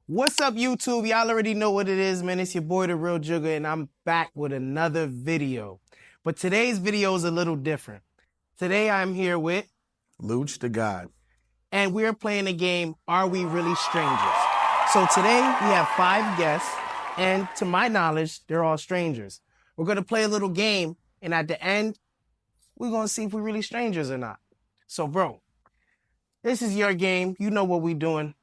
What's up, YouTube? Y'all already know what it is, man. It's your boy, The Real Jugger, and I'm back with another video. But today's video is a little different. Today, I'm here with, Luch to God. and we're playing a game, Are We Really Strangers? So today, we have 5 guests, and to my knowledge, they're all strangers. We're going to play a little game, and at the end, we're going to see if we're really strangers or not. So, bro, this is your game. You know what we're doing.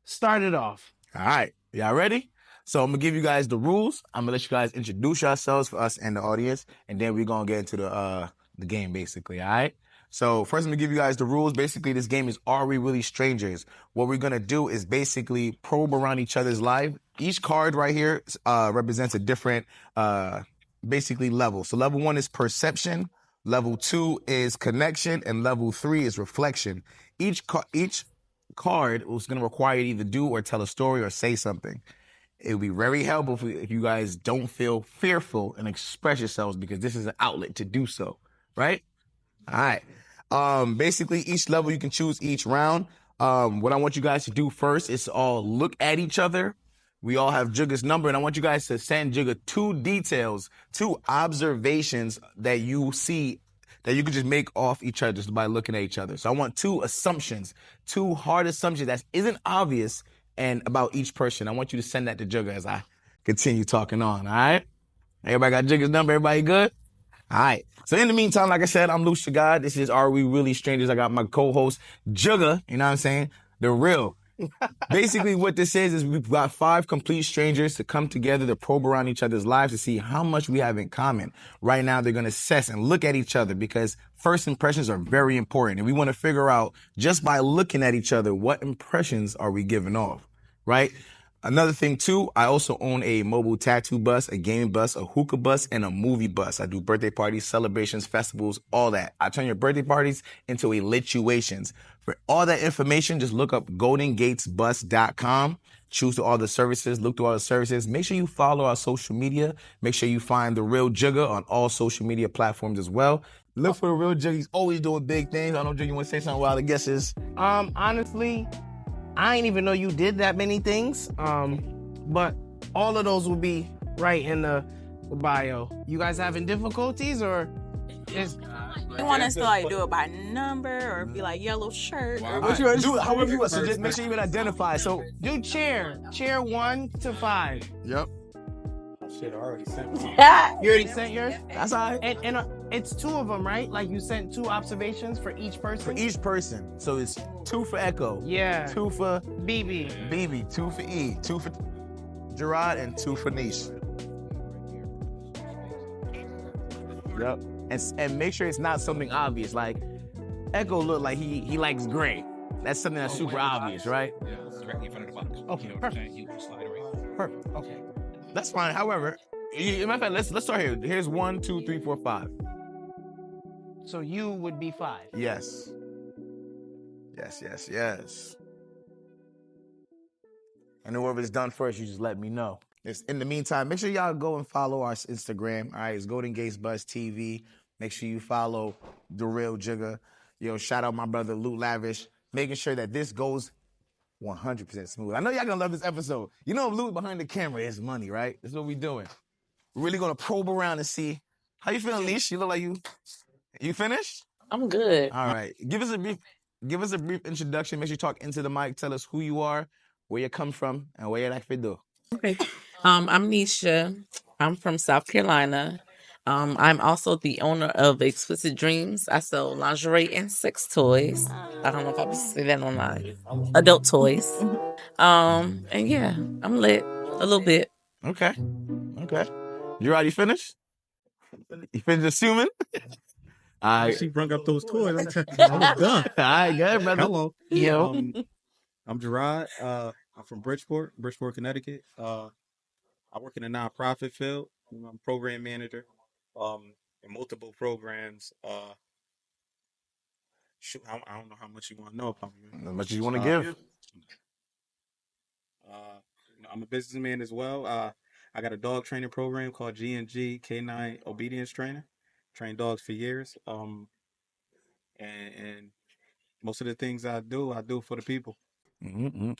Start it off. All right. Y'all ready? So I'm going to give you guys the rules. I'm going to let you guys introduce yourselves for us and the audience, and then we're going to get into the game, basically, all right? So first, I'm going to give you guys the rules. Basically, this game is Are We Really Strangers? What we're going to do is basically probe around each other's life. Each card right here represents a different, basically, level. So level 1 is perception. Level 2 is connection, and level 3 is reflection. Each card was going to require you to either do or tell a story or say something. It would be very helpful if you guys don't feel fearful and express yourselves, because this is an outlet to do so, right? All right. Basically, each level you can choose each round. What I want you guys to do first is to all look at each other. We all have Jugga's number, and I want you guys to send Jugga 2 details, 2 observations that you see that you could just make off each other just by looking at each other. So I want 2 assumptions, 2 hard assumptions that isn't obvious and about each person. I want you to send that to Jugga as I continue talking on, all right? Everybody got Jugga's number? Everybody good? All right. So in the meantime, like I said, I'm Lucia God. This is Are We Really Strangers? I got my co-host, Jugga, you know what I'm saying? The real. Basically, what this is we've got 5 complete strangers to come together to probe around each other's lives to see how much we have in common. Right now, they're going to assess and look at each other because first impressions are very important. And we want to figure out, just by looking at each other, what impressions are we giving off, right? Another thing, too, I also own a mobile tattoo bus, a gaming bus, a hookah bus, and a movie bus. I do birthday parties, celebrations, festivals, all that. I turn your birthday parties into a lituations. For all that information, just look up goldengatesbus.com. Choose to all the services, look through all the services. Make sure you follow our social media. Make sure you find The Real Jugga on all social media platforms as well. Look for The Real Jugga. He's always doing big things. I don't know, Jugga, you want to say something while the guess is? Honestly, I didn't even know you did that many things. But all of those will be right in the bio. You guys having difficulties or is You want us to like do it by number or be like yellow shirt? Or What you want to do? However you want. So just make sure you can identify. So, do chair 1 to 5. yep. Shit, I already sent me. You already sent yours? That's all right. And it's 2 of them, right? Like you sent 2 observations for each person? For each person. So it's 2 for Echo. Yeah. 2 for BB. BB. 2 for E. 2 for Gerard, and 2 for Niche. Yep. And make sure it's not something obvious. Like Echo look like he likes gray. That's something that's super obvious, right? Yeah, directly in front of the box. Okay, You know what I'm perfect. saying? You can slide right. Perfect. Okay. That's fine. However, matter of fact, let's start here. Here's 1, 2, 3, 4, 5. So you would be 5. Yes. Yes. And whoever's done first, you just let me know. In the meantime, make sure y'all go and follow our Instagram. All right, it's Golden Gates Buzz TV. Make sure you follow The Real Jugga. Yo, shout out my brother Lou Lavish, making sure that this goes 100% smooth. I know y'all gonna love this episode. You know, Lou behind the camera is money, right? That's what we doing. We're really gonna probe around and see. How you feeling, Leash? You look like you finished? I'm good. All right. Give us a brief introduction. Make sure you talk into the mic. Tell us who you are, where you come from, and where you like to do. Okay. I'm Nisha. I'm from South Carolina. I'm also the owner of Explicit Dreams. I sell lingerie and sex toys. I don't know if I can say that online. Adult toys. And yeah, I'm lit a little bit. Okay. You already finished? You finished assuming? All right. She brung up those toys. I was done. All right, good, brother. Hello. Yo. I'm Gerard. I'm from Bridgeport, Connecticut. I work in a nonprofit field. I'm a program manager in multiple programs. Shoot, I don't know how much you want to know about me. As much as you want to give. I'm a businessman as well. I got a dog training program called G&G K9 Obedience Training. Trained dogs for years. And most of the things I do for the people. Mm-hmm.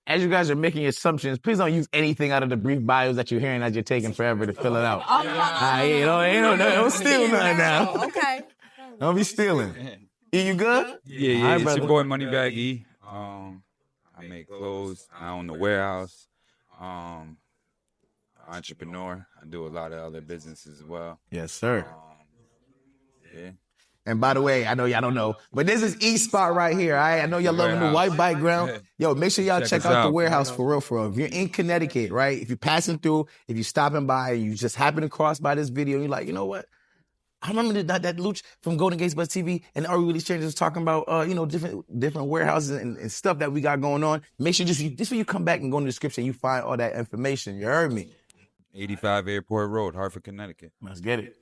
as you guys are making assumptions, please don't use anything out of the brief bios that you're hearing as you're taking forever to fill it out. Don't steal nothing now. Okay. Don't be stealing. E, you good? Yeah, All right, it's your brother. boy Moneybag E. I make clothes. I own the warehouse. Entrepreneur. I do a lot of other businesses as well. Yes, sir. Yeah. And by the way, I know y'all don't know, but this is East Spot right here. All right, I know y'all loving the white background. Yo, make sure y'all check out the warehouse for real, for real. If you're in Connecticut, right? If you're passing through, if you're stopping by, you just happen to cross by this video, and you're like, you know what? I remember that Luch from Golden Gates Buzz TV and Are We Really Strangers was talking about different warehouses and stuff that we got going on. Make sure just when you come back and go in the description, you find all that information. You heard me? 85 Airport Road, Hartford, Connecticut. Let's get it.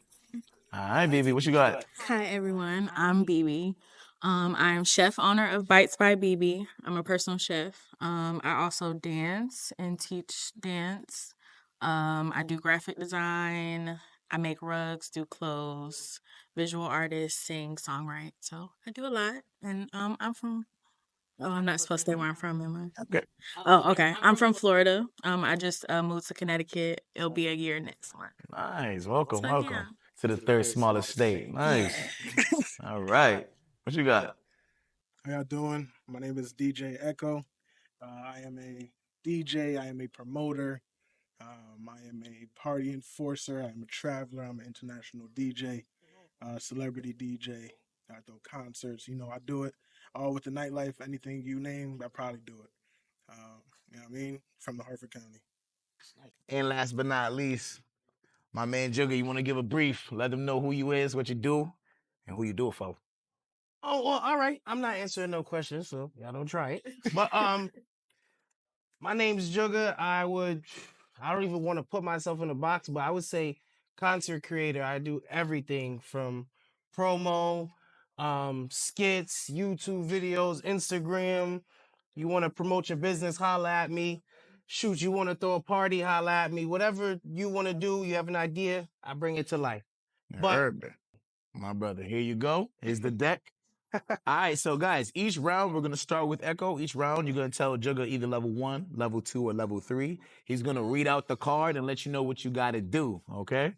All right, BB, what you got? Hi everyone, I'm BB. I'm chef owner of Bites by BB. I'm a personal chef. I also dance and teach dance. I do graphic design. I make rugs, do clothes, visual artist, sing, songwrite. So I do a lot. And I'm from. Oh, I'm not supposed to say where I'm from, am I? Okay. Oh, okay. I'm from Florida. I just moved to Connecticut. It'll be a year next month. Nice. Welcome, So, welcome yeah. to the third smallest state. Nice. All right. What you got? How y'all doing? My name is DJ Echo. I am a DJ. I am a promoter. I am a party enforcer. I am a traveler. I'm an international DJ, celebrity DJ. I throw concerts. I do it all with the nightlife. Anything you name, I probably do it. You know what I mean? From the Hartford County. And last but not least, my man Jugger, you want to give a brief? Let them know who you is, what you do, and who you do it for. Oh, well, all right. I'm not answering no questions, so y'all don't try it. But my name's Jugga. I don't even want to put myself in a box, but I would say content creator. I do everything from promo, skits, YouTube videos, Instagram. You want to promote your business, holla at me. Shoot, you want to throw a party, holla at me. Whatever you want to do, you have an idea, I bring it to life. But Heard me. My brother, here you go. Here's the deck. All right, so guys, each round we're gonna start with Echo. Each round you're gonna tell Jugga either level 1, level 2, or level 3. He's gonna read out the card and let you know what you gotta do. Okay.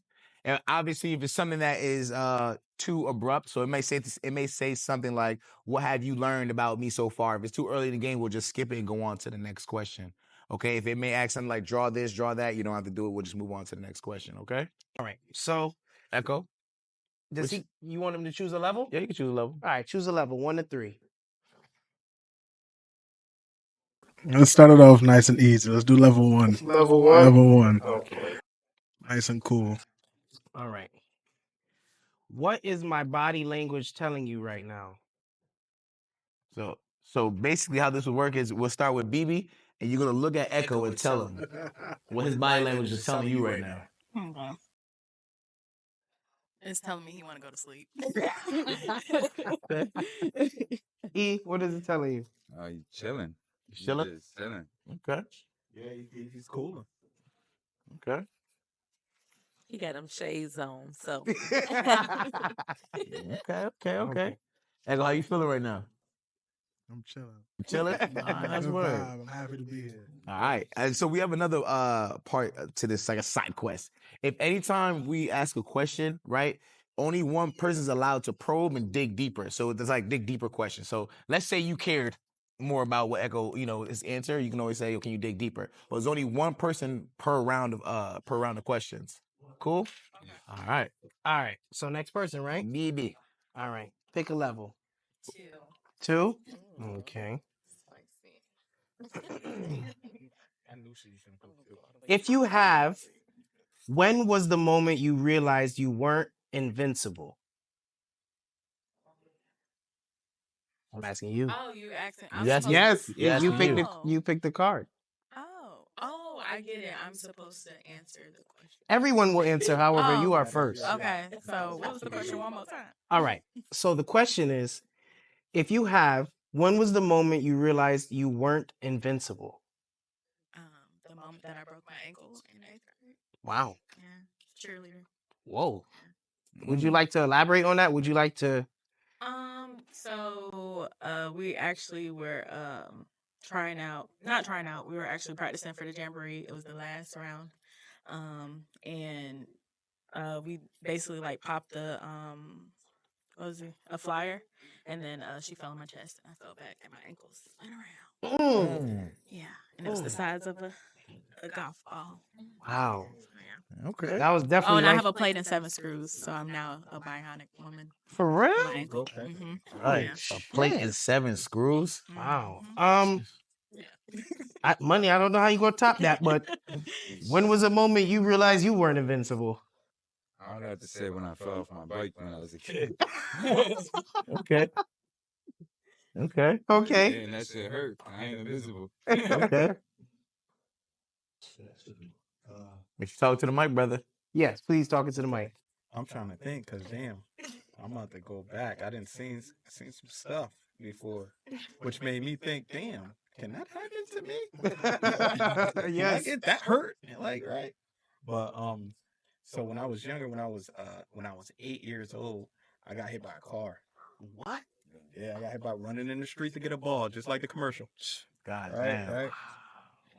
And obviously, if it's something that is too abrupt, so it may say something like, "What have you learned about me so far?" If it's too early in the game, we'll just skip it and go on to the next question. Okay. If it may ask something like, "Draw this, draw that," you don't have to do it. We'll just move on to the next question. Okay. all right. So Echo. you want him to choose a level? Yeah, you can choose a level. All right, choose a level, 1 to 3. Let's start it off nice and easy. Let's do level 1. Level 1? Level 1. Okay. Nice and cool. All right. What is my body language telling you right now? So basically, how this would work is we'll start with BB, and you're gonna look at Echo and tell him what his body language is telling you right now. Okay. It's telling me he want to go to sleep. E, what is it telling you? You chilling. Chilling? Just chilling. Okay. Yeah, he's cooler. Okay. He got them shades on, so. Okay. Echo, how you feeling right now? I'm chilling. You chilling? All right, that's Good word. vibe. I'm happy to be here. All right. And so we have another part to this, like a side quest. If anytime we ask a question, right, only one person's allowed to probe and dig deeper. So there's like dig deeper questions. So let's say you cared more about what Echo, his answer. You can always say, can you dig deeper? But there's only one person per round of questions. Cool? All right. All right. So next person, right? BB. All right. Pick a level. 2. 2? Okay. If you have, when was the moment you realized you weren't invincible? I'm asking you. Oh, you asking? Yes. You picked the card. Oh, I get it. I'm supposed to answer the question. Everyone will answer, however, you are Oh, first. Okay, so what was the question one more time? All right. So the question is, if you have, when was the moment you realized you weren't invincible? The moment that I broke my ankle in 8th grade. Wow. Yeah, cheerleader. Whoa. Would you like to elaborate on that? Would you like to? So we actually were not trying out. We were actually practicing for the jamboree. It was the last round. And we basically like popped the what was it? A flyer, and then she fell on my chest, and I fell back, and my ankles went around. Yeah, and it was the size of a golf ball. Wow. Yeah. Okay. That was Oh, definitely and I like have a plate and 7 screws, so I'm now a bionic woman. for My real. ankle. Okay. Right. Yeah. A plate and 7 screws. Wow. Yeah. Money. I don't know how you gonna top that, but when was a moment you realized you weren't invincible? I would have to say when I fell off my bike when I was a kid. Okay. Okay. Okay. And that shit hurt. I ain't invisible. Okay. Make you talk to the mic, brother. Yes, please talk into the mic. I'm trying to think, cause damn, I'm about to go back. I didn't seen some stuff before, which made me think, damn, can that happen to me? Can I Yes. get that hurt? Like, right? But so when I was younger, when I was 8 years old, I got hit by a car. What? Yeah, I got hit by running in the street to get a ball, just like the commercial. God Right, damn. right.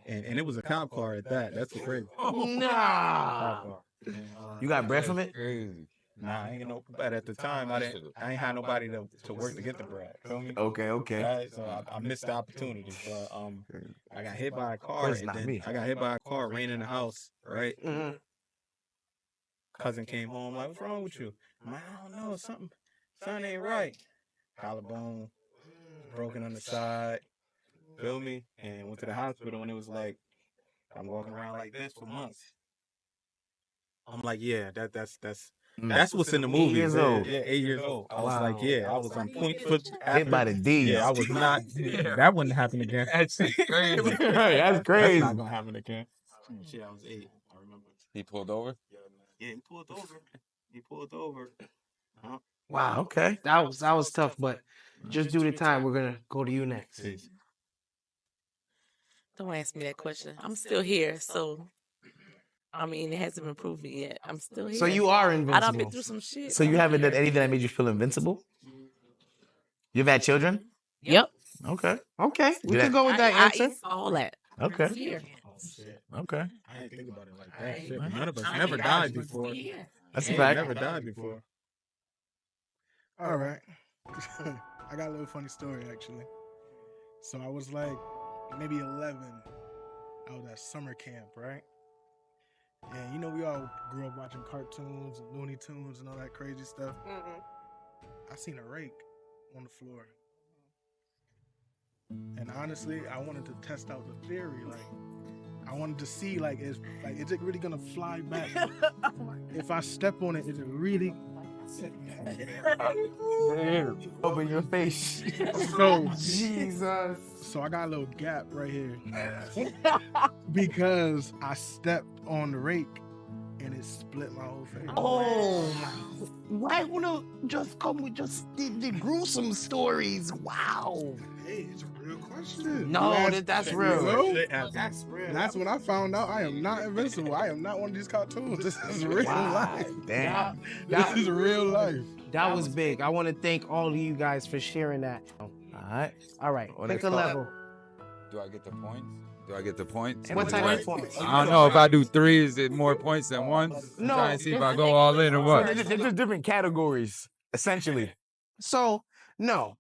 And it was a cop car at that. That's the crazy. Nah. Cop car. And, You got bread from it? Crazy. Nah, I ain't no. But at the time, I ain't had nobody to work to get the bread. Feel me? Okay, okay. Right, so I missed the opportunity. But I got hit by a car, It's and not then me. I got hit by a car, ran in the house. Right, Mhm. cousin came home like, "What's wrong with you?" I'm like, "I don't know, something ain't right." Collarbone broken on the side. Feel me? And went to the hospital, and it was like I'm walking around like this for months. I'm like, yeah, that's what's in the 8 movies. years old. Yeah, 8 years old. I was like, Wow. yeah, I was on point for Hit by the D's. Yeah, I was not. That wouldn't happen again. That's crazy. That's That's crazy. not gonna happen again. Shit, I was 8. I remember. He pulled over? Yeah, he pulled over. He pulled over. Wow. Okay. That was tough, but just due to time, we're gonna go to you next. Peace. Don't ask me that question. I'm still here, so I mean, it hasn't been proven yet. I'm still here. So you are I done invincible. been through some shit. So you haven't done anything that made you feel invincible? You've had children? Yep. Okay. Okay. We Did could go with that I answer. eat all that. Okay. Here. Oh shit. Okay. I didn't think about it like that. Shit, none of us never died before. That's a We fact. never died before. All right. I got a little funny story actually. So I was like maybe 11. I was at summer camp, right? And you know we all grew up watching cartoons and Looney Tunes and all that crazy stuff. I seen a rake on the floor. And honestly, I wanted to test out the theory. Like, I wanted to see, is it really gonna fly back? If I step on it, is it really? Open your face. So, Jesus. so I got a little gap right here because I stepped on the rake and it split my whole face. Oh, why wanna just come with just the gruesome stories? Wow. Hey, it's a real question. No, You asked- that's you real. know? That's real. And that's when I found out I am not invincible. I am not one of these cartoons. This is real life. Damn. This is real life. That was big. I want to thank all of you guys for sharing that. All right. All right, Well, pick next a call. level. Do I get the points? Do I get the points? What type of points? I don't know. If I do 3, is it more points than 1? No. Trying to see if I go all in or what. They're just different categories, essentially. So, no,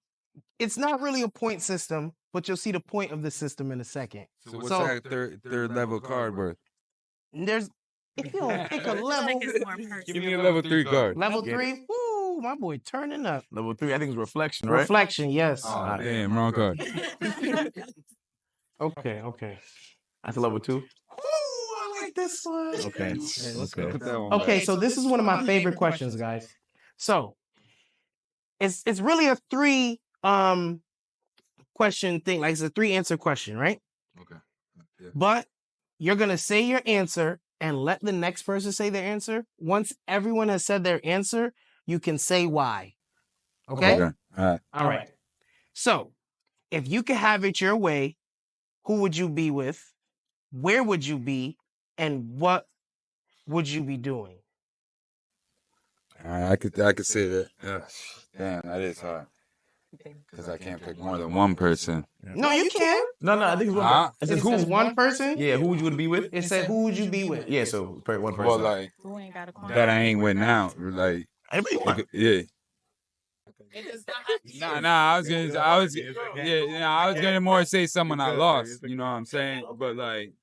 it's not really a point system, but you'll see the point of the system in a second. So what's So- that third level card worth? There's, if you don't pick a level, Give me a level 3 card. level Get 3, woo, my boy turning up. Level 3, I think, is reflection, right? Reflection, yes. Oh, damn, wrong card. Okay. That's a level 2. Ooh, I like this one. Okay. Let's Okay. put that one Okay, back. so this is one of my favorite questions, guys. So it's really a 3 question thing. Like it's a 3 answer question, right? Okay. Yeah. But you're gonna say your answer and let the next person say their answer. Once everyone has said their answer, you can say why. Okay? All right. All right. So if you could have it your way, who would you be with? Where would you be? And what would you be doing? All right. I could say that. Yeah. Damn, that is hard. Because I can't pick more than one person. No, you can. No, I think it's one. Huh? It It says says who? one person. Yeah, who would you be with? It said who would you be with? Yeah, so one person. Well, like, Who ain't got a that I ain't with now. Like, Anybody you want. yeah. It does not have to be. Nah, I was gonna more say someone I lost, you know what I'm saying? But like,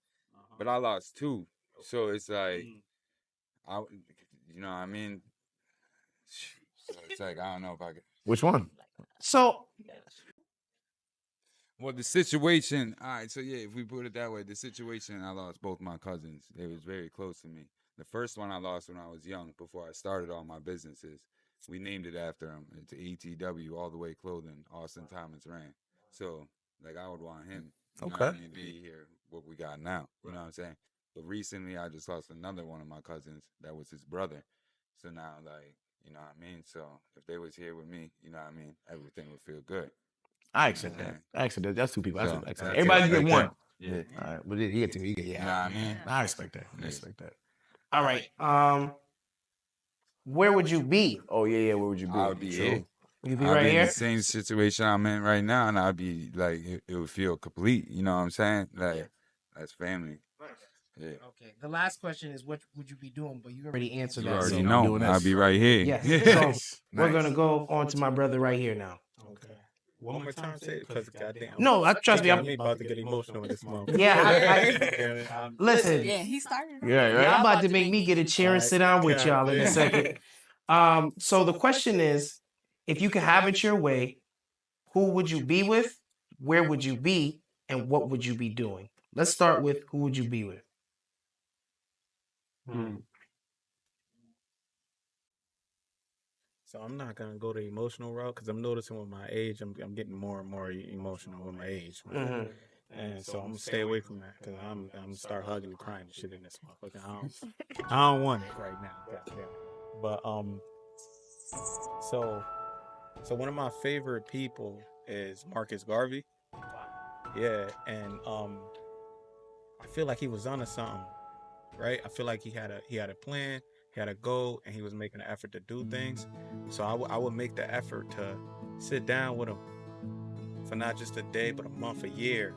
but I lost two. So it's like, you know what I mean? So it's like, I don't know if I could. Which one? So Well, the situation, all right, so yeah, if we put it that way, the situation, I lost both my cousins. They was very close to me. The first one I lost when I was young, before I started all my businesses. We named it after him. It's ETW, All the Way Clothing, Austin Thomas ran. So, like, I would want him, you know what I mean, to be here, what we got now, you know what I'm saying? But recently, I just lost another one of my cousins that was his brother. So now, like, you know what I mean? So if they was here with me, you know what I mean, everything would feel good. I accept that. That's two people. So, That's that's everybody it get right one. there. Yeah. All right, but he get two. He get You know what I mean? I respect that. I respect that. all right. Where would you be? Oh yeah. Where would you be? I would be here. You'd be I'd right be in here. the same situation I'm in right now, and I'd be like, it would feel complete. You know what I'm saying? Like, that's family. Yeah. Okay. The last question is, what would you be doing? But you already answered You that. already so- know. doing this. I'll be right here. Yes. So we're gonna go on to my brother right here now. Okay. One more time, say it, because goddamn. No, trust me. I'm about to get emotional with this moment. Yeah, listen. Yeah, he started. Yeah, right. Y'all about to make me get a chair and sit down with y'all in a second. So the question is, if you could have it your way, who would you be with? Where would you be? And what would you be doing? Let's start with who would you be with? So I'm not gonna go the emotional route because I'm noticing with my age, I'm getting more and more emotional with my age, man. And so I'm gonna stay away from that because I'm gonna start hugging and crying and shit in this motherfucker. I don't want it right now, goddamn. But so one of my favorite people is Marcus Garvey. Yeah, and I feel like he was onto something, right? I feel like he had a plan, he had a goal, and he was making an effort to do things. So I would make the effort to sit down with him for not just a day, but a month, a year,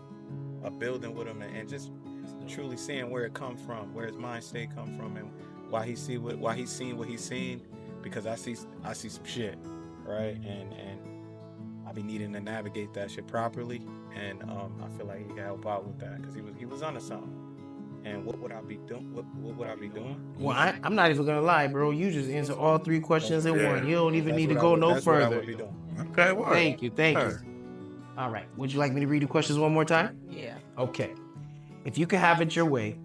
of building with him and just truly seeing where it comes from, where his mind state come from, and why he's seen what he's seen. Because I see some shit, right? And I be needing to navigate that shit properly, and I feel like he can help out with that because he was onto something. And what would I be doing? What would I be doing? Well, I'm not even gonna lie, bro. You just answered all three questions in one. You don't even That's need to what go I would- no that's what I further. would be doing. Okay, well. Thank you. All right. Would you like me to read the questions one more time? Yeah. Okay. If you could have it your way,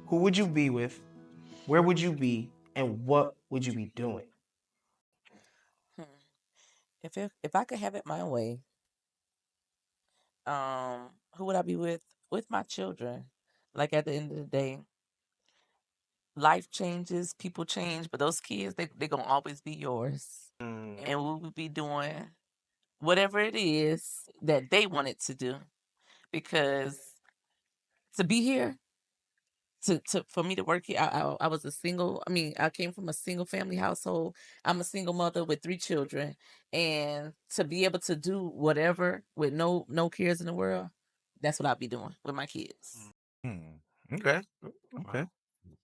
who would you be with? Where would you be? And what would you be doing? If I could have it my way, who would I be with? With my children. Like at the end of the day, life changes, people change, but those kids, they gonna always be yours. And we would be doing whatever it is that they wanted to do. Because to be here, for me to work here, I was a single. I mean, I came from a single family household. I'm a single mother with 3 children, and to be able to do whatever with no cares in the world, that's what I'll be doing with my kids. Okay.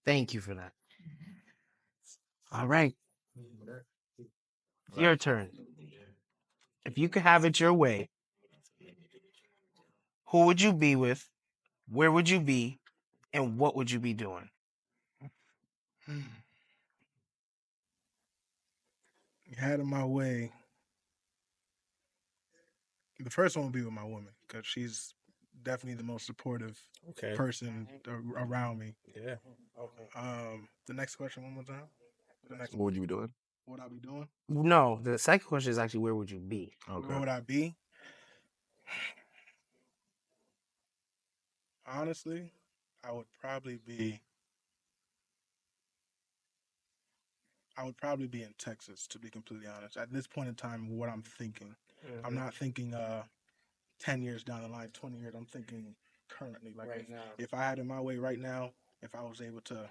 Thank you for that. All right. Your turn. If you could have it your way, who would you be with? Where would you be? And what would you be doing? Had it my way. The first one would be with my woman because she's definitely the most supportive Okay. person around me. Yeah. The next question one more time. The next What would you be doing? what I be doing? No, the second question is actually where would you be? Where would I be? Honestly, I would probably be in Texas, to be completely honest. At this point in time, what I'm thinking. I'm not thinking 10 years down the line, 20 years. I'm thinking currently. Like Right now. if I had it my way right now, if I was able to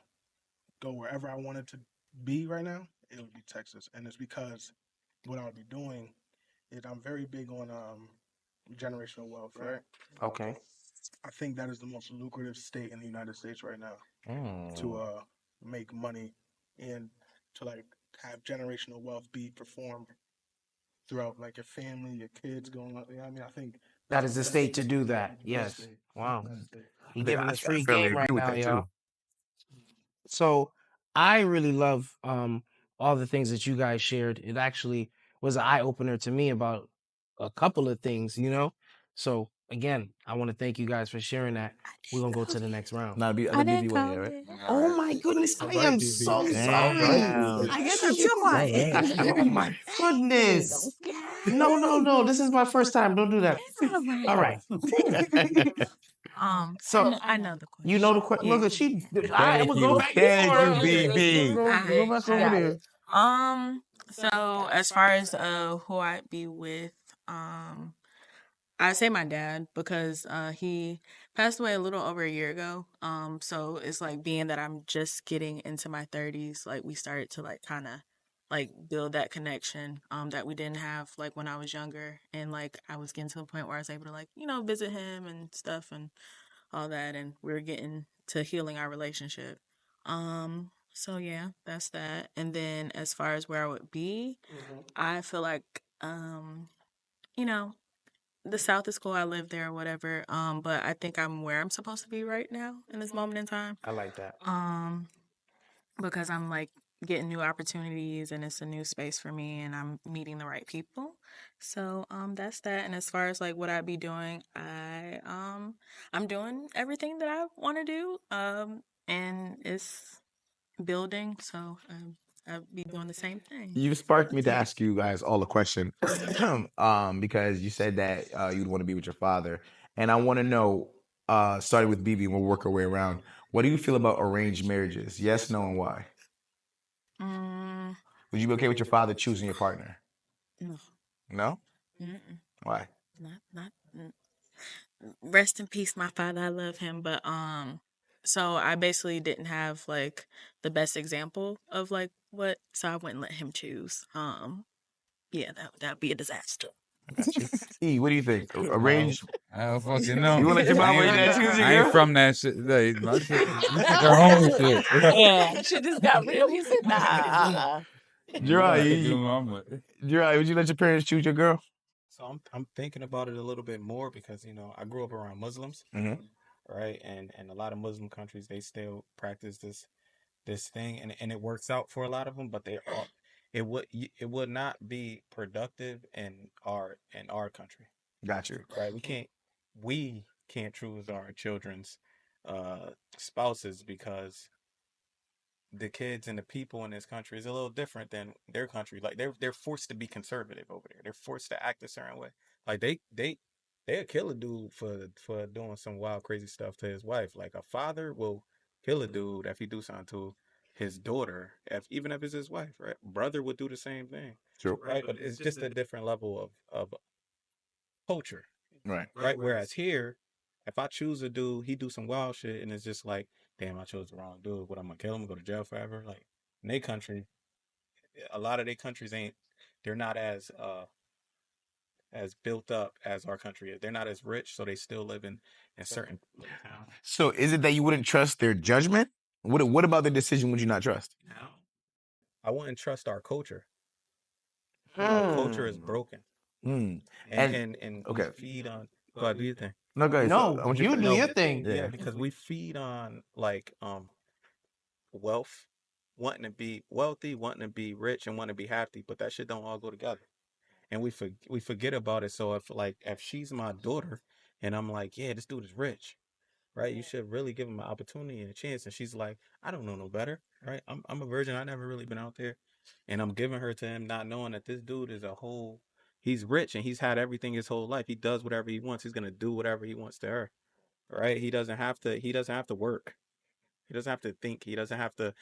go wherever I wanted to be right now, it would be Texas. And it's because what I would be doing I'm very big on generational wealth, right? Okay. I think that is the most lucrative state in the United States right now to Mm. make money and to like have generational wealth be performed throughout like your family, your kids going up. Yeah, I mean, I think That that's is the the best. state to do that. Best Yes. state. Wow. Best state. He I, giving us I free fairly game agree right with now, that y'all. too. So I really love all the things that you guys shared. It actually was an eye opener to me about a couple of things, you know. So again, I want to thank you guys for sharing that. We're gonna go to the next round. Now, be I other didn't BB one call here, right? it. Oh All my goodness, I All right, am BB. so All right, sorry. BB. Damn. I guess I'm too quiet. Oh my goodness. No, no, no. This is my first time. Don't do that. It's All all right. right. So I know the question. you know the question. Look, Yeah. at she. All right, Thank we'll go you. back Thank before. you, BB. Go back over Got there. it. So as far as who I'd be with, I say my dad because he passed away a little over a year ago. So it's like being that I'm just getting into my 30s, like we started to like kind of like build that connection that we didn't have like when I was younger, and like I was getting to the point where I was able to like visit him and stuff and all that, and we were getting to healing our relationship. So yeah, that's that. And then as far as where I would be, I feel like you know the South is cool. I live there or whatever. But I think I'm where I'm supposed to be right now in this moment in time. I like that. Because I'm like getting new opportunities and it's a new space for me and I'm meeting the right people. So that's that. And as far as like what I'd be doing, I'm doing everything that I want to do. And it's building, so I'll be doing the same thing. You sparked me to ask you guys all a question, because you said that you'd want to be with your father, and I want to know, starting with BB, we'll work our way around. What do you feel about arranged marriages? Yes, no, and why? Mm, Would you be okay with your father choosing your partner? no, No? mm-mm, Why? not. Rest in peace, my father. I love him, but so I basically didn't have like the best example of like what, so I wouldn't let him choose. Yeah, that'd be a disaster. I got you. E, what do you think? Arranged? I don't fucking know. You want to let your mom or your dad choose your I ain't girl? from that shit. Like, my shit, you think her home shit. Yeah, shit just got real. He said, nah. Gerard, I do mama. Gerard, would you let your parents choose your girl? So I'm thinking about it a little bit more because I grew up around Muslims, Mm-hmm. right? And a lot of Muslim countries they still practice this thing, and it works out for a lot of them, but it would not be productive in our country, Got you. right? We can't choose our children's spouses because the kids and the people in this country is a little different than their country. Like they're forced to be conservative over there. They're forced to act a certain way. Like they'll kill a dude for doing some wild crazy stuff to his wife. Like a father will kill a dude if he do something to his daughter, even if it's his wife, right? Brother would do the same thing, True. right? But it's just a different level of culture, Right. right? Whereas here, if I choose a dude, he do some wild shit, and it's just like, damn, I chose the wrong dude. What, I'm gonna kill him, go to jail forever? Like in their country, a lot of their countries ain't. They're not as built up as our country is. They're not as rich, so they still live in certain towns. So is it that you wouldn't trust their judgment? What about the decision would you not trust? I wouldn't trust our culture. Our culture is Hmm. broken, Hmm. and And we okay. feed on. Go do you think? No, guys. No, I want you you to do No, your thing. yeah. yeah, because we feed on like wealth, wanting to be wealthy, wanting to be rich, and wanting to be happy, but that shit don't all go together. And we forget about it. So if she's my daughter, and I'm like, yeah, this dude is rich, right? You should really give him an opportunity and a chance. And she's like, I don't know no better, right? I'm a virgin. I never really been out there, and I'm giving her to him, not knowing that this dude is a whole. He's rich and he's had everything his whole life. He does whatever he wants. He's gonna do whatever he wants to her, right? He doesn't have to. He doesn't have to work. He doesn't have to think. He doesn't have to,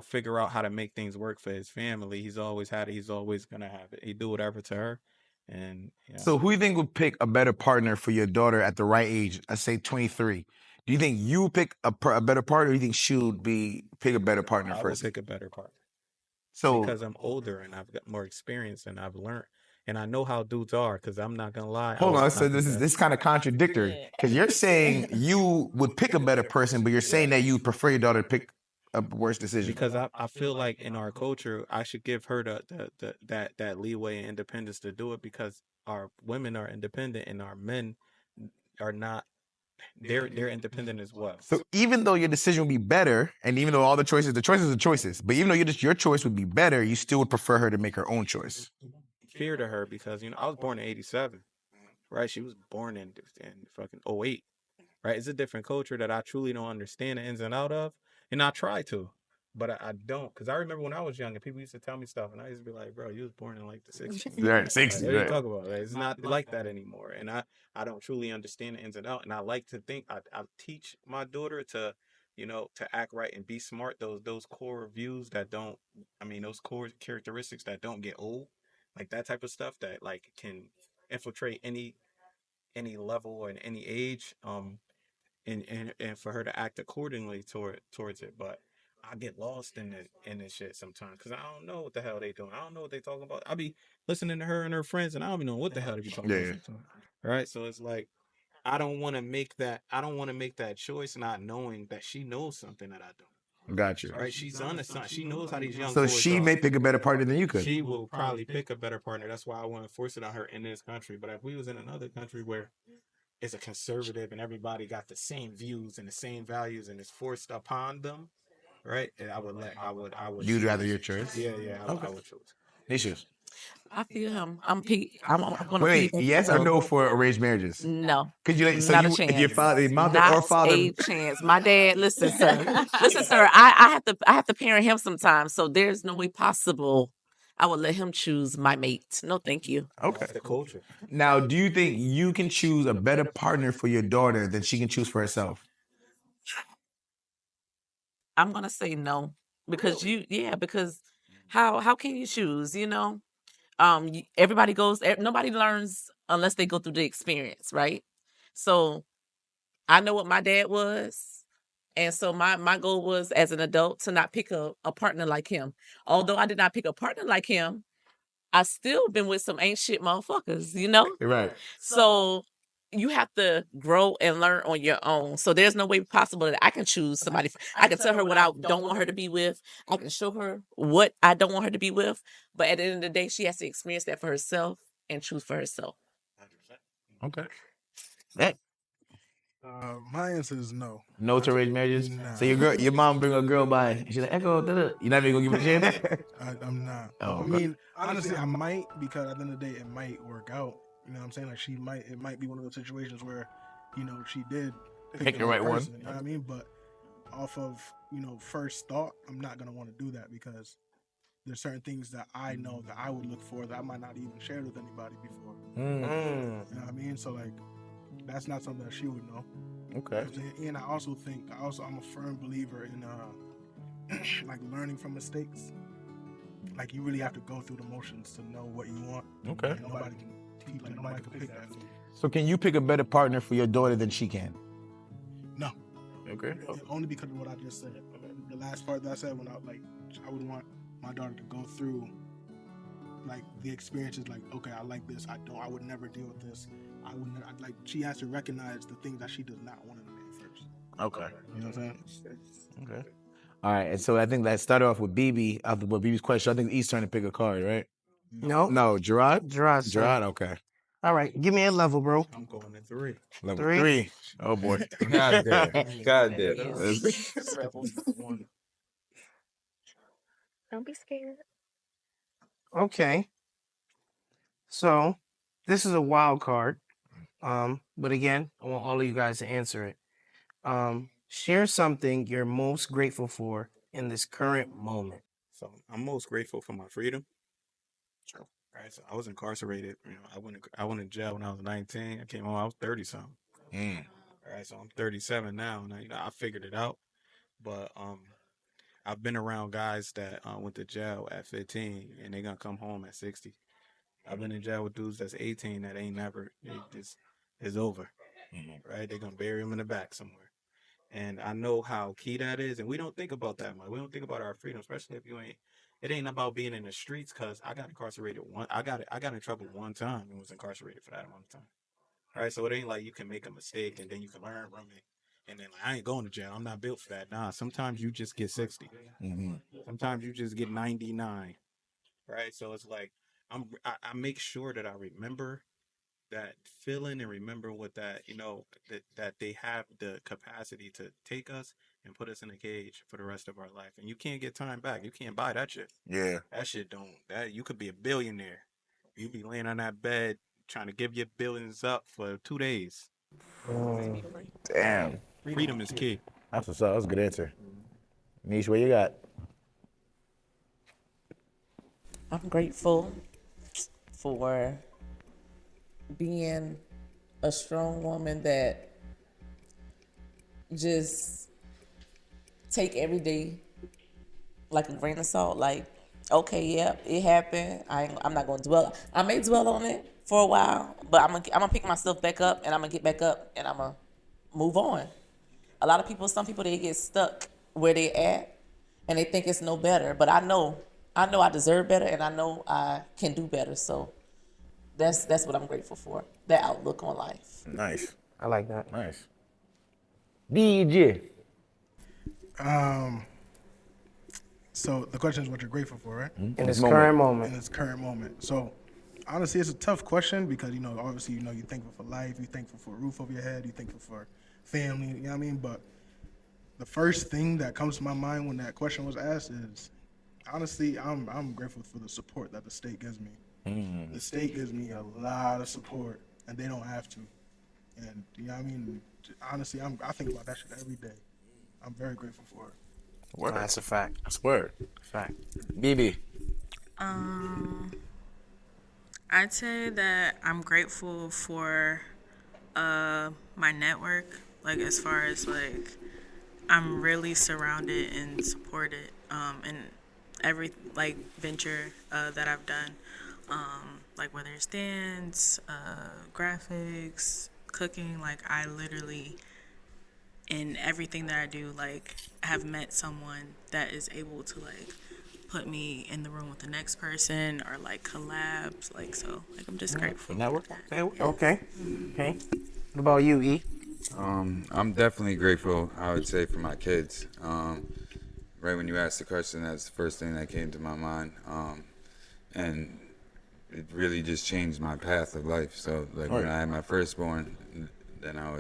figure out how to make things work for his family. He's always had it. He's always gonna have it. He do whatever to her, and So who you think would pick a better partner for your daughter at the right age? I say 23. Do you think you pick a better partner, or do you think she would pick a better partner I will first? pick a better partner So because I'm older and I've got more experience and I've learned. and I know how dudes are because I'm not gonna lie. Hold on. So this kind of contradictory because you're saying you would pick a better person, but you're saying that you prefer your daughter to pick a worse decision. Because I feel like in our culture I should give her that leeway and independence to do it because our women are independent and our men are not. They're independent as well. So even though your decision would be better, and even though all the choices are choices, but even though your choice would be better, you still would prefer her to make her own choice. Fear to her because I was born in '87, right? She was born in fucking '08, right? It's a different culture that I truly don't understand the ins and out of, and I try to, but I don't because I remember when I was young and people used to tell me stuff, and I used to be like, bro, you was born in like the '60s. Right, Like, 60s, what are you right. talking about? Like, it's not like that anymore, and I don't truly understand the ins and out, and I like to think I teach my daughter to. To act right and be smart, those core views that don't, I mean, those core characteristics that don't get old, like that type of stuff that like can infiltrate any level or in any age, and for her to act accordingly towards it. But I get lost in this shit sometimes because I don't know what the hell they doing. I don't know what they talking about. I be listening to her and her friends, and I don't even know what the hell they be talking about sometimes. Right? So it's like I don't want to make that. I don't want to make that choice, not knowing that she knows something that I don't. Got you. Right? She's on the sun. She knows how these young So boys she are. may pick a better partner than you could. She will probably pick a better partner. That's why I want to force it on her in this country. But if we was in another country where it's a conservative and everybody got the same views and the same values and it's forced upon them, right? And I would. You'd rather your choice? Yeah. Okay. I would choose. Issues. I feel him. I'm gonna Wait, piggyback yes or off of- no for arranged marriages? No, Could you so not a you if your chance. father, mother Not or father? a chance. My dad, listen, sir. Listen, sir. I have to parent him sometimes, so there's no way possible I would let him choose my mate. No, thank you. Okay. That's the culture. Now, do you think you can choose a better partner for your daughter than she can choose for herself? I'm gonna say no because because how can you choose? Everybody goes. Nobody learns unless they go through the experience, right? So I know what my dad was. And so my goal was as an adult to not pick a partner like him. Although I did not pick a partner like him, I still been with some ain't shit motherfuckers. Right. So you have to grow and learn on your own. So there's no way possible that I can choose somebody. I can tell her what I don't want her to be with. I can show her what I don't want her to be with. But at the end of the day, she has to experience that for herself and choose for herself. Okay. That My answer is no. no to arranged marriages. Nah. So your mom bring a girl by, and she's like, "Echo, you're not even gonna give it a chance." I'm not. Oh, I okay. mean, honestly, I might because at the end of the day, it might work out. You know what I'm saying? Like it might be one of those situations where, she did Pick the right one. person, you know what I mean? But off of, first thought, I'm not gonna want to do that because there's certain things that I know that I would look for that I might not even shared with anybody before. You know what I mean? So like, that's not something that she would know. Okay. And I'm a firm believer in like learning from mistakes. Like you really have to go through the motions to know what you want. Okay. And nobody can pick that for you. So can you pick a better partner for your daughter than she can? No. Okay. Only because of what I just said. The last part that I said, I would want my daughter to go through like the experiences. Like, okay, I like this. I would never deal with this. She has to recognize the things that she does not want in a man first. Okay. You know what I'm saying? Okay. All right, and so I think that started off with BB. After what BB's question, I think E's trying to pick a card, right? No, Gerard. Gerard, sir. Gerard. Okay. All right, give me a level, bro. I'm going at 3. Level Three. 3. Oh boy. God damn. God damn. Don't be scared. Okay. So this is a wild card. But again, I want all of you guys to answer it. Share something you're most grateful for in this current moment. So I'm most grateful for my freedom. Right. So I was incarcerated. I went in jail when I was 19. I came home. I was 30 something. All right. So I'm 37 now, and I figured it out. But I've been around guys that went to jail at 15 and they're gonna come home at 60. I've been in jail with dudes that's 18 that ain't never. It just is over. Right. They're gonna bury him in the back somewhere. And I know how key that is, and we don't think about that much. We don't think about our freedom, especially it ain't about being in the streets because I got incarcerated I got in trouble one time and was incarcerated for that amount of time. Right. So it ain't like you can make a mistake and then you can learn from it. And then like, I ain't going to jail. I'm not built for that. Nah, sometimes you just get 60. Sometimes you just get 99. Right. So it's like I make sure that I remember that feeling and remember what that that they have the capacity to take us and put us in a cage for the rest of our life, and you can't get time back. You can't buy that shit. Yeah. That shit don't. That you could be a billionaire. You be laying on that bed trying to give your billions up for 2 days. Damn. Freedom is key. That's what's up. That's a good answer. Niche, what you got? I'm grateful for being a strong woman that just take every day like a grain of salt. Like, okay, yeah, it happened. I'm not gonna dwell. I may dwell on it for a while, but I'm gonna pick myself back up and I'm gonna get back up and I'm gonna move on. A lot of people, some people, they get stuck where they at and they think it's no better. But I know I deserve better and I know I can do better. So that's what I'm grateful for. That outlook on life. Nice. I like that. Nice. DJ. So the question is what you're grateful for, right? In this current moment. In this current moment. So honestly, it's a tough question because, obviously, you're thankful for life, you're thankful for a roof over your head, you're thankful for family, you know what I mean? But the first thing that comes to my mind when that question was asked is, honestly, I'm grateful for the support that the state gives me. The state gives me a lot of support, and they don't have to. And, you know what I mean? Honestly, I think about that shit every day. I'm very grateful for it. Word. That's a fact. That's word. Fact. BB. I'd say that I'm grateful for my network. Like, as far as like, I'm really surrounded and supported in every like venture that I've done. Like whether it's dance, graphics, cooking, like I literally in everything that I do, like have met someone that is able to like put me in the room with the next person or like collabs, like so. Like I'm just grateful. Network. Okay. Okay. What about you, E? I'm definitely grateful, I would say, for my kids. Right when you asked the question, that's the first thing that came to my mind. And it really just changed my path of life. So, like, when I had my firstborn, then I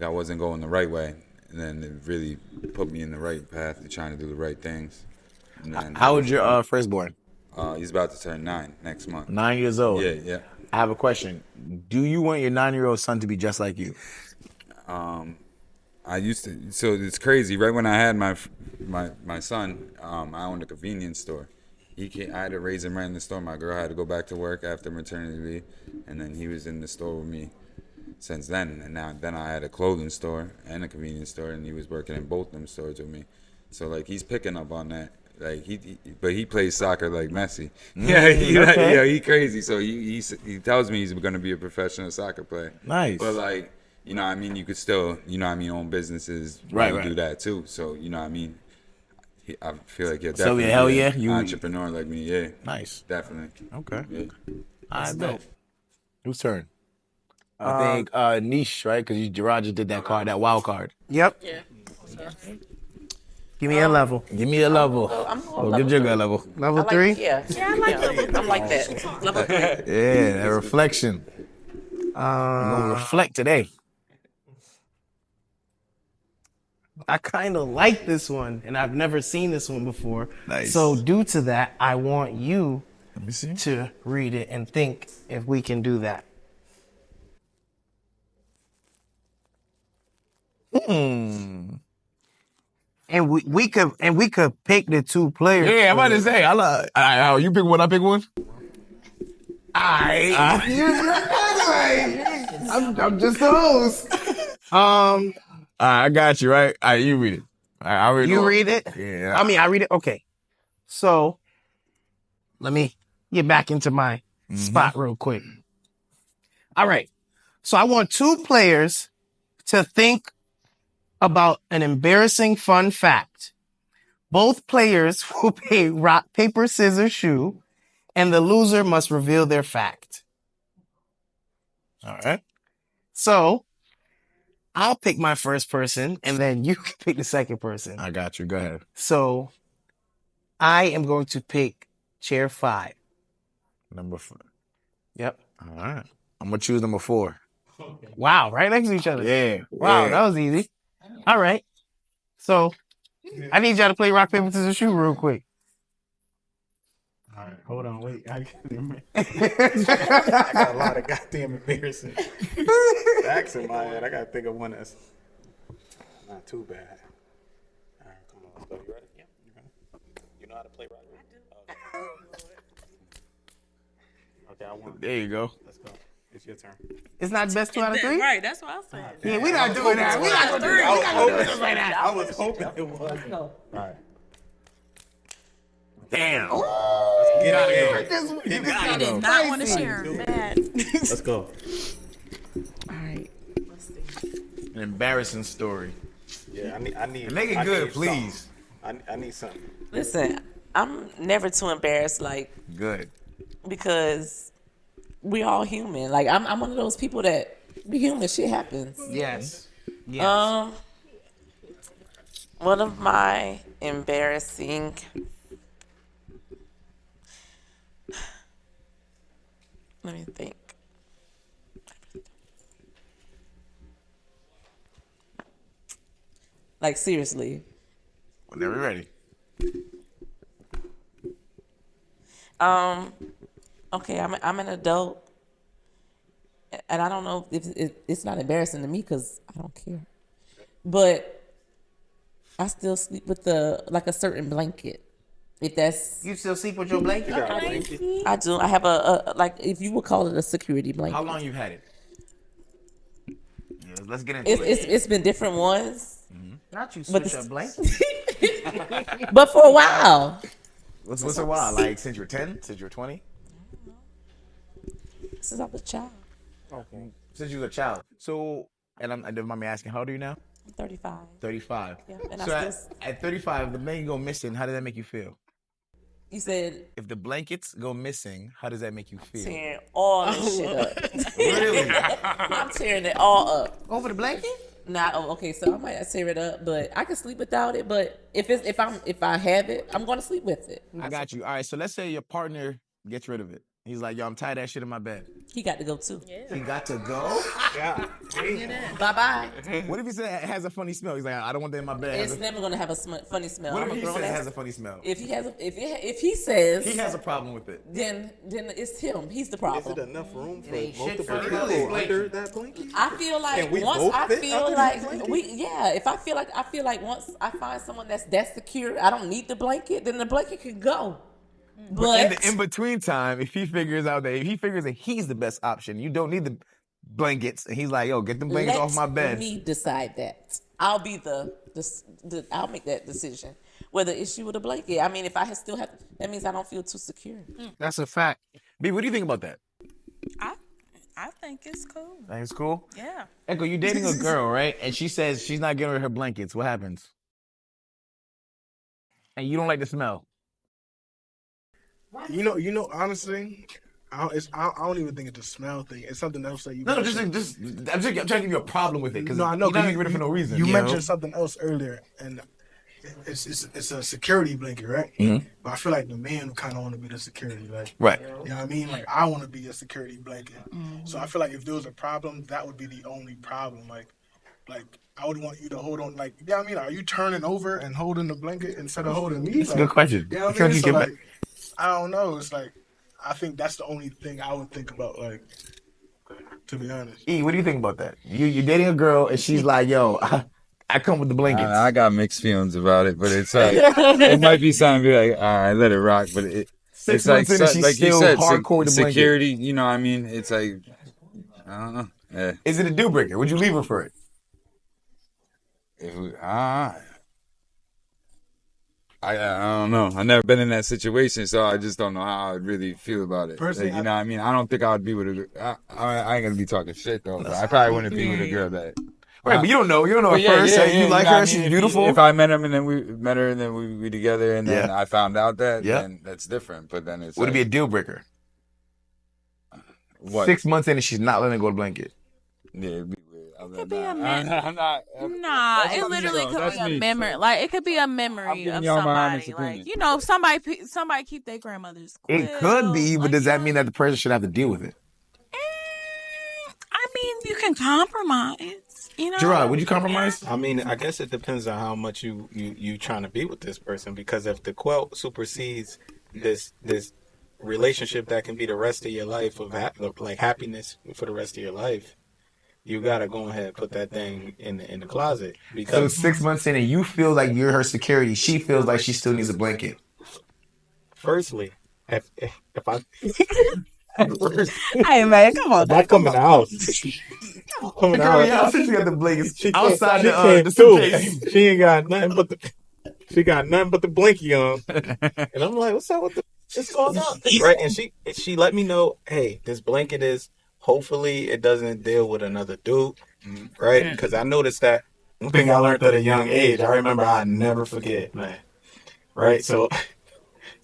wasn't going the right way. And then it really put me in the right path to trying to do the right things. And then, How old's your firstborn? he's about to turn 9 next month. 9 years old. Yeah. I have a question. Do you want your 9-year-old son to be just like you? I used to. So it's crazy. Right when I had my son, I owned a convenience store. I had to raise him right in the store. My girl had to go back to work after maternity leave, and then he was in the store with me since then. And then I had a clothing store and a convenience store, and he was working in both them stores with me. So like he's picking up on that. Like but he plays soccer like Messi. He crazy. So he tells me he's going to be a professional soccer player. Nice. But like, you know what I mean, you could still, own businesses right. do that too. So, you know what I mean, I feel like you're So, definitely hell yeah, an entrepreneur like me. Yeah. Nice. Definitely. Okay. Yeah. I bet. Whose turn? I think Niche, right? Because Gerard just did that card, that wild card. Yep. Yeah. Give me a level. Give me a level. Give Jigga a level. Level 3? Yeah, I like level. I'm like that. Level 3. Yeah, that reflection. I'm going to reflect today. I kind of like this one, and I've never seen this one before. Nice. So due to that, I want you Let me see. to read it and think if we can do that. And we could pick the two players. Yeah, I'm about to say. You pick one, I pick one. I'm just the host. I got you, right? All right, you read it. I read You read it? Yeah. I mean, I read it. Okay. So let me get back into my spot real quick. All right. So I want two players to think about an embarrassing fun fact. Both players will play rock, paper, scissors, shoe, and the loser must reveal their fact. All right. So I'll pick my first person, and then you can pick the second person. I got you. Go ahead. So I am going to pick chair 5. Number 4. Yep. All right. I'm gonna choose number 4. Wow, right next to each other. Yeah. Wow, yeah. that was easy. All right. So I need y'all to play rock, paper, scissors, shoe real quick. All right, hold on, wait. I got a lot of goddamn embarrassing facts in my head. I gotta think of one that's not too bad. All right, come on, let's go. You ready? Yeah. You ready? You know how to play rock? I do. Okay, I want. There you go. Let's go. It's your turn. It's not best 2 out of 3? Right, that's what I said. Yeah, we're not doing that. We're not going to do that. We're not going to do this right now. I was hoping it was. All right. Damn. Get out of here. I did not want to share. Bad. Let's go. All right. An embarrassing story. Yeah, I need. Make it I good, need please. something. I need something. Listen, I'm never too embarrassed, like, Good. because we all human. Like, I'm one of those people that be human. Shit happens. Yes. Yes. One of my embarrassing. Let me think. Like, seriously. Whenever you're ready. Okay, I'm an adult, and I don't know if it's not embarrassing to me because I don't care, but I still sleep with a certain blanket. If that's You still sleep with your blanket? I do. I have a like, if you would call it a security blanket. How long you had it? Yeah, let's get into It's been different ones, Not you But switch the- up blanket. but for a while. What's a while? Like since you're 10? Since you're 20? Since I was a child. Okay. Since you was a child. So, and I don't mind me asking, how old are you now? I'm 35. 35. Yeah, and So I still. at 35, the blanket go missing. How does that make you feel? You said If the blankets go missing, how does that make you feel? tearing all this shit up. Really? I'm tearing it all up. Over the blanket? Okay, so I might not tear it up, but I can sleep without it. But if I have it, I'm gonna sleep with it. I got you. All right, so let's say your partner gets rid of it. He's like, yo, I'm tired of that shit in my bed. He got to go too. He got to go? Yeah. Bye bye. What if he said it has a funny smell? He's like, I don't want that in my bed. It's never gonna have a funny smell. What I'm if a he grown said it ass. has a funny smell? If he says He has a problem with it. then it's him. He's the Is problem. it enough room for ain't shit multiple for the people blanket. under that blanket? I feel like Can we once both I fit feel under like that blanket? if I feel like once I find someone that's that secure, I don't need the blanket, then the blanket could go. But In between time, if he figures that he's the best option, you don't need the blankets, and he's like, yo, get them blankets off my bed. Let me decide that. I'll be I'll make that decision. Whether it's you or the blanket. I mean, if I still have, that means I don't feel too secure. That's a fact. B, what do you think about that? I think it's cool. Think it's cool? Yeah. Echo, you dating a girl, right? And she says she's not getting rid of her blankets. What happens? And you don't like the smell. You know, honestly, I don't even think it's a smell thing. It's something else that you. No, just I'm trying to give you a problem with it because No, I know. you're not 'cause getting rid of it for no reason. You know? mentioned something else earlier, and it's a security blanket, right? Mhm. But I feel like the man kind of want to be the security, like, Right. you know what I mean? Like, I want to be a security blanket. So I feel like if there was a problem, that would be the only problem. Like I would want you to hold on. Like, you know what I mean? Are you turning over and holding the blanket instead of holding me? That's a good question. You know what I mean? So, like, I don't know. It's like, I think that's the only thing I would think about, like, to be honest. E, what do you think about that? You're dating a girl and she's like, yo, I come with the blankets. I got mixed feelings about it, but it's like it might be something to be like, all right, let it rock. But it's like, months in and she's like you still said, hardcore with the blanket. security. You know what I mean? It's like, I don't know. Yeah. Is it a deal breaker? Would you leave her for it? I don't know. I've never been in that situation, so I just don't know how I'd really feel about it. Personally, Like, you know what I mean? I don't think I would be with a. I ain't gonna be talking shit though. But I probably wouldn't be with a girl that. Right, but you don't know. You don't know But at first. You like know what her. I She's mean? beautiful. If I met him and then we met her and then we together and then Yeah. I found out that, Yeah. then that's different. But then it's Would it like, be a deal breaker? what? 6 months in and she's not letting go of the blanket. Yeah, it'd be weird. It could be a I'm not. Nah, that's it what I'm literally saying, could that's be a me. memory. Like it could be a memory giving of y'all my honest somebody. Like opinion. somebody keep their grandmother's quill. It could be, but like, does that mean that the person should have to deal with it? I mean, you can compromise. You know, Gerard, would you compromise? I mean, I guess it depends on how much you trying to be with this person. Because if the quilt supersedes this relationship that can be the rest of your life of like happiness for the rest of your life, you gotta go ahead and put that thing in the closet. So Because 6 months in and you feel like you're her security. She feels like she still needs a blanket. firstly, if I Hey man, come on. if I come in the house, come in the house, She got the blankets she outside she the can't suitcase. do. She ain't got nothing but the blinky on, and I'm like, what's up with what's going on? Right, and she let me know, hey, this blanket is hopefully it doesn't deal with another dude, right? Because I noticed that one thing I learned at a young age. I remember I never forget, man. Right, so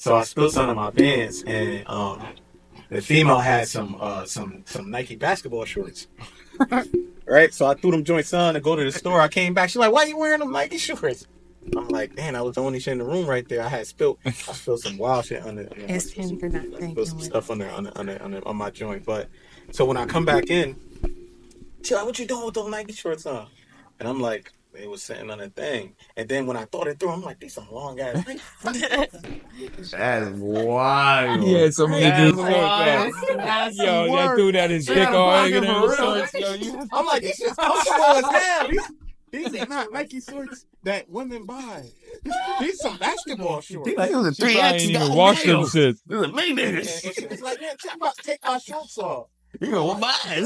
I spilled some of my pants, and the female had some Nike basketball shorts. Right, so I threw them joints on to go to the store. I came back. She's like, "Why you wearing them Nike shorts?" I'm like, "Man, I was the only shit in the room right there. I spilled some wild shit under. I spilled some stuff on my joint. But so when I come back in, she's like, "What you doing with those Nike shorts on?" And I'm like, "It was sitting on a thing." And then when I thought it through, I'm like, "These some long ass things." That's wild. Yeah, so many That's dudes wild. like yo, that dude that is dick all hanging in the shorts. Yo, I'm like, these shit's comfortable as hell. These are not Nike shorts that women buy. These some basketball shorts. Like, it was a she probably 3X. ain't even washed them shit. This is a big And nigga. she was like, "Man, I'm about to take my shorts off." You gonna want mine?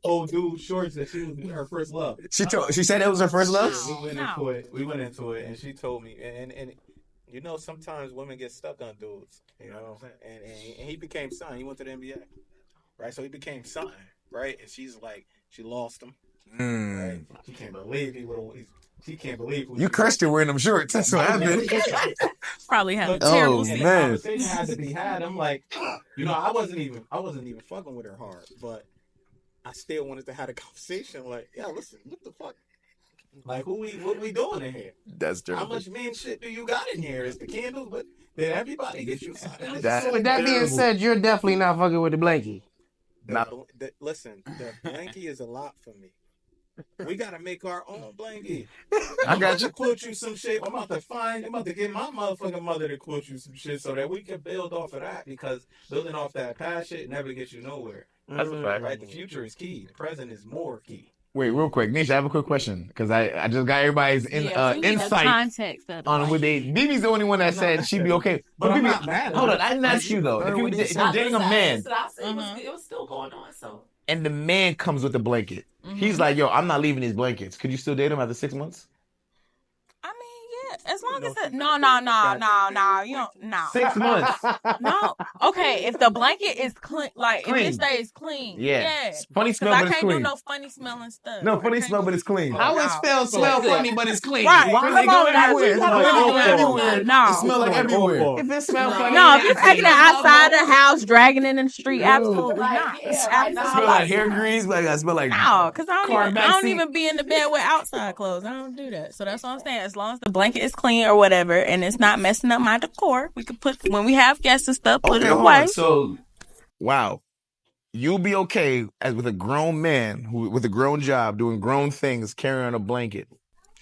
Old dude shorts that she was her first love. She said it was her first love? We went into it, and she told me, and you know, sometimes women get stuck on dudes, you know, and he became something. He went to the NBA, right? So he became something, right? And she's like, she lost him, right? She can't believe she can't believe You cursed her wearing them shorts. That's what happened. Probably had a But terrible and season. the conversation had to be had. I'm like, you know, I wasn't even fucking with her hard, but I still wanted to have a conversation. Like, yeah, listen, what the fuck? Like, what we doing in here? That's terrible. How much men shit do you got in here? Is the candles? But did everybody get you something? That- With that being said, you're definitely not fucking with the blankie. Listen, the blankie is a lot for me. We gotta make our own blankie. I got you. Quote you some shit. I'm about to get my motherfucking mother to quote you some shit so that we can build off of that, because building off that past shit never gets you nowhere. That's a fact. Right? The future is key. The present is more key. Wait, real quick, Nisha, I have a quick question because I just got everybody's insight Context of on what they. BB's the only one that said she'd be okay. But I'm BB, not mad. hold on, I didn't ask you though. If you're dating a man It was still going on, so. and the man comes with a blanket, he's like, "Yo, I'm not leaving these blankets." Could you still date him after 6 months? I mean, yeah, as long as it. No, you don't. No. 6 months. No. Okay, if the blanket is clean, like Clean. if it stays clean. Yeah. Funny Because smell, I but it's can't do clean. no funny smelling stuff. No, I funny can't smell, do- but it's clean. How it smell funny, but it's clean? Right. When Come they go on, now, everywhere, you it's gotta like go everywhere. No. It smell like everywhere. If it smell funny, No, if you're taking it outside the house, dragging it in the street, absolutely Like, not. yeah, Absolutely like, Smell like hair grease, like I smell like No, because I car don't backseat. even be in the bed with outside clothes. I don't do that. So that's what I'm saying. As long as the blanket is clean or whatever, and it's not messing up my decor, we can put when we have guests and stuff, put Okay, it hold away. on. So, wow, you'll be okay as with a grown man who with a grown job doing grown things, carrying a blanket.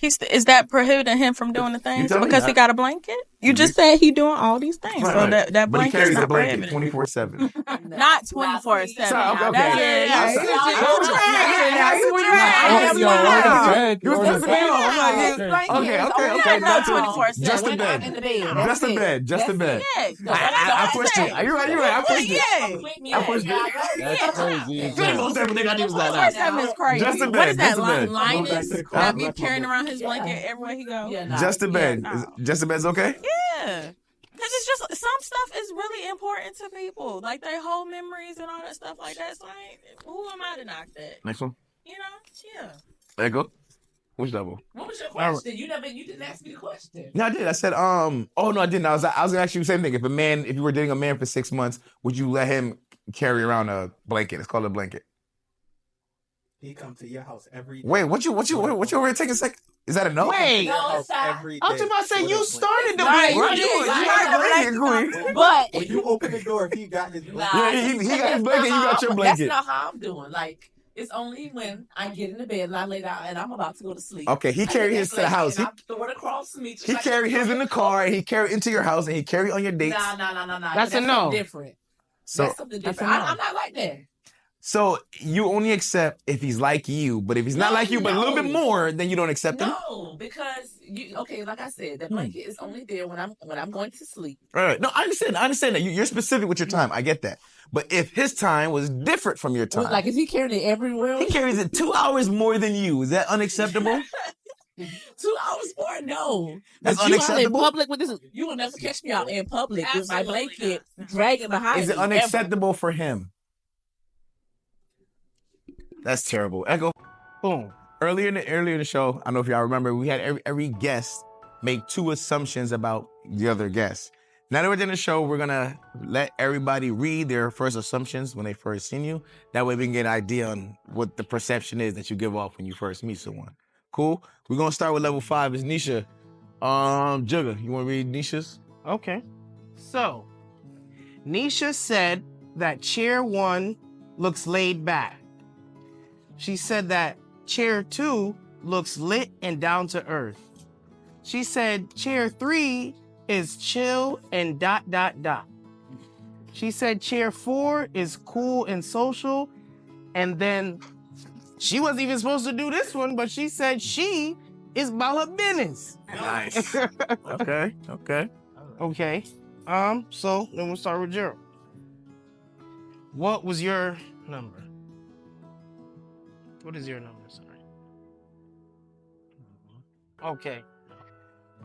Is that prohibiting him from doing the things tell me because that. he got a blanket? You just said he doing all these things, so that But he blanket is carries a not blanket prohibited. 24/7. Not 24/7. Sorry, now. okay. That's Yeah, He You was on the pissing me bed. off. I'm like, okay. Not That's it. 24/7. Just the bed. Just the bed. Just the bed. Yeah. I pushed it. You're right. I pushed it. Yeah. I pushed it. That's crazy. as hell. 24/7 is crazy. Just the What bed, is that? just the bed. Linus Huh? that be carrying around his blanket everywhere he goes? Yeah, Just the bed. no. Just the bed's okay? Yeah. Because it's just, some stuff is really important to people. Like their whole memories and all that stuff like that. So who am I to knock that? Next one. You know? Yeah. Echo. Which level? What was your question? You didn't ask me the question. No, I did. I said, oh no, I didn't. I was gonna ask you the same thing. If you were dating a man for 6 months, would you let him carry around a blanket? It's called a blanket. He come to your house every day. Wait, what you already taking a sec? Is that a no? Wait. No, it's not. Every day. I was about to say you started the Right, blanket. you did. Queen. But When you open the door, if he got his blanket. Nah, Yeah, he got his blanket, you got your blanket. That's not how I'm doing. Like, it's only when I get in the bed and I lay down and I'm about to go to sleep. Okay, he carried his to the house. I throw it across me. He carried his in the car, and he carried into your house, and he carried on your dates. Nah. That's a no. something different. So That's something different. I'm not like that. So you only accept if he's like you, but if he's not like you, but a little bit more, then you don't accept him. No, because like I said, that blanket is only there when I'm going to sleep. Right. No, I understand that. You're specific with your time. I get that. But if his time was different from your time, Like, is he carrying it everywhere? he carries it 2 hours more than you. Is that unacceptable? 2 hours more? No. That's But you out unacceptable? in public with this. You will never catch me out in public with my blanket dragging behind me. Is it unacceptable for him? That's terrible. Echo. Boom. Earlier in the show, I don't know if y'all remember, we had every guest make 2 assumptions about the other guest. Now that we're in the show, we're gonna let everybody read their first assumptions when they first seen you. That way we can get an idea on what the perception is that you give off when you first meet someone. Cool? We're gonna start with level 5. Is Nisha. Jugga, you wanna read Nisha's? Okay. So, Nisha said that chair 1 looks laid back. She said that chair 2 looks lit and down to earth. She said chair 3 is chill and ... She said chair 4 is cool and social. And then she wasn't even supposed to do this one, but she said she is about her business. Nice. Okay. Okay. So then we'll start with Gerald. What was your number? What is your number? Sorry. Okay.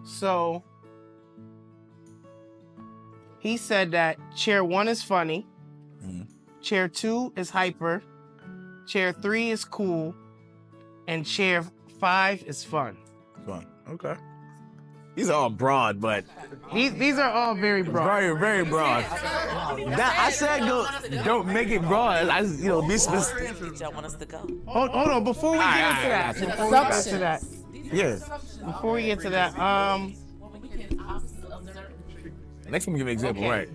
So he said that chair 1 is funny, chair 2 is hyper, chair 3 is cool, and chair 5 is fun. Fun. Okay. These are all broad, but these are all very broad. very, very broad. I said don't make it broad. Be specific. Y'all want us to go? Hold on, before we get into that. Yes. Before we get to that, Next one, give an example, okay. Right?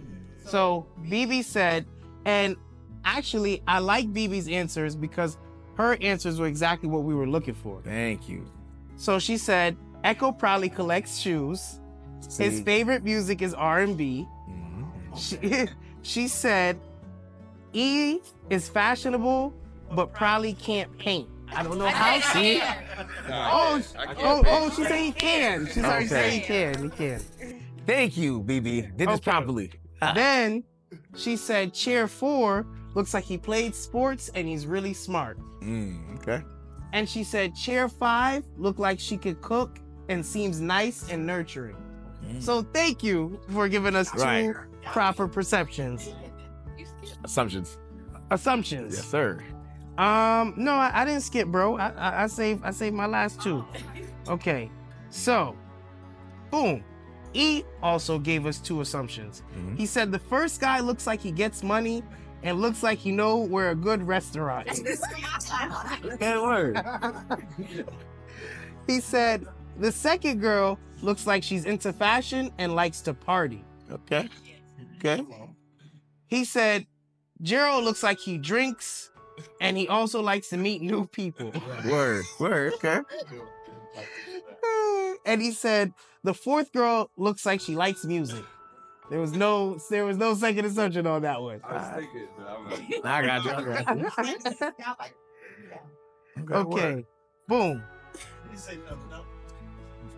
So BB said, and actually I like BB's answers because her answers were exactly what we were looking for. Thank you. So she said, Echo probably collects shoes. See? His favorite music is R&B. She said, E is fashionable, but probably can't paint. I don't know how. See? She said he can. She's already said he can. He can. Thank you, BB. Did this properly. Then she said chair 4 looks like he played sports and he's really smart. Okay. And she said chair 5 looked like she could cook and seems nice and nurturing. So thank you for giving us 2 proper perceptions. Assumptions. Assumptions. Yes, sir. No, I didn't skip, bro. I saved my last 2. Okay. So, boom. E also gave us 2 assumptions. He said the first guy looks like he gets money and looks like he know where a good restaurant is. Good word. He said the second girl looks like she's into fashion and likes to party. Okay. He said Gerald looks like he drinks and he also likes to meet new people. Word. Okay. And he said the fourth girl looks like she likes music. There was no second assumption on that one. I got you. Okay. Boom.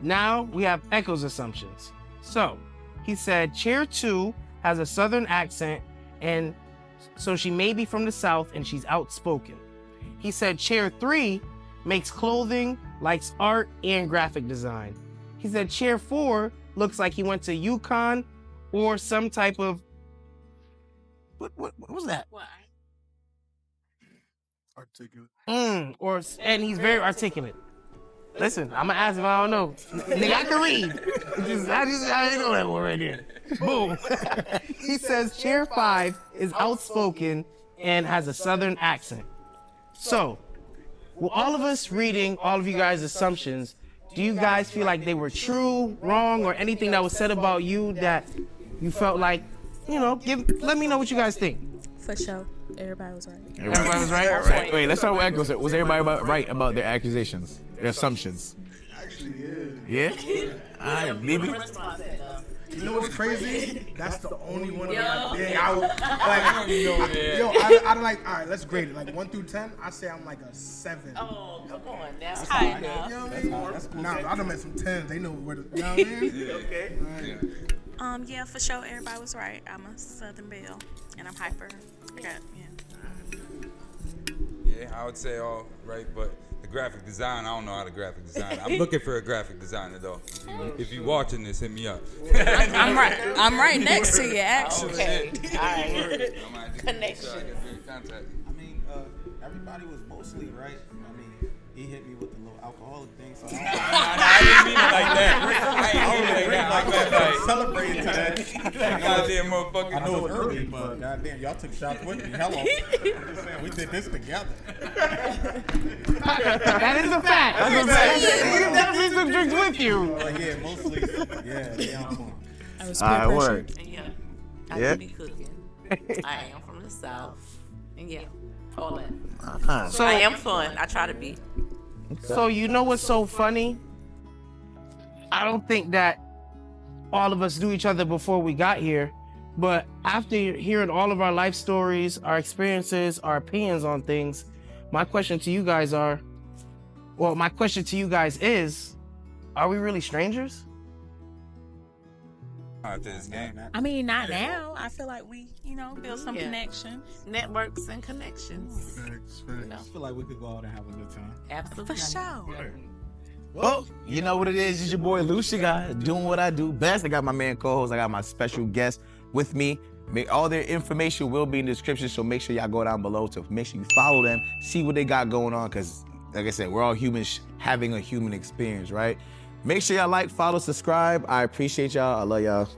Now we have Echo's assumptions. So he said chair 2 has a southern accent, and so she may be from the South and she's outspoken. He said chair 3 makes clothing, likes art and graphic design. He said chair 4 looks like he went to UConn or some type of what was that? What? Articulate. And he's very articulate. Listen, I'm gonna ask him. I don't know. Nigga, I can read. I didn't know that one right there. Boom. He says chair 5 is outspoken and has a southern accent. So, with all of us reading all of you guys' assumptions, do you guys feel like they were true, wrong, or anything that was said about you that you felt like, let me know what you guys think. For sure. Everybody was right. Everybody was right? Wait, let's start with Echo. Was everybody right about their accusations, their assumptions? Actually, Yeah? All right, BB. You know what's crazy? That's the only one of them. Like, I don't even know that. Yo, I like. All right, let's grade it. Like 1 through 10, I say I'm like a 7. Oh, come on. That's high enough. You know what I mean? That's cool. Nah, I done met some 10s. They know where to. You know what I mean? Okay. Right. Yeah, for sure, everybody was right. I'm a Southern Belle, and I'm hyper. Yeah. Yeah, I would say all right, but the graphic design, I don't know how to graphic design. I'm looking for a graphic designer though. If you watching this, hit me up. I'm right next to you, actually. Okay. All right. I might just Connection. try to get in contact. I mean, everybody was mostly right. I mean, he hit me with the little alcoholic thing, so I didn't mean it like that. I ain't mean it like that. celebrating today. Goddamn motherfucker. I know it's early, but goddamn, y'all took shots with me. Hello. I'm just saying, we did this together. That is a fact. That's a fact. You definitely took drinks with you. But yeah, mostly, yeah, I'm on. I was All right, word. And yeah, I Yeah. do be cooking. I am from the South. And yeah, all that. So, I am fun. I try to be. So you know what's so funny? I don't think that all of us knew each other before we got here, but after hearing all of our life stories, our experiences, our opinions on things, my question to you guys is, are we really strangers? After this game. I mean, not now. I feel like we, build some Yeah. connections. Networks and connections. Facts. You know, I feel like we could go out and have a good time. absolutely. For sure. Well, you know what it is. It's your boy Lucia guy doing what I do best. I got my man co-host. I got my special guest with me. All their information will be in the description, so make sure y'all go down below to make sure you follow them, see what they got going on, because like I said, we're all humans having a human experience, right? Make sure y'all like, follow, subscribe. I appreciate y'all. I love y'all.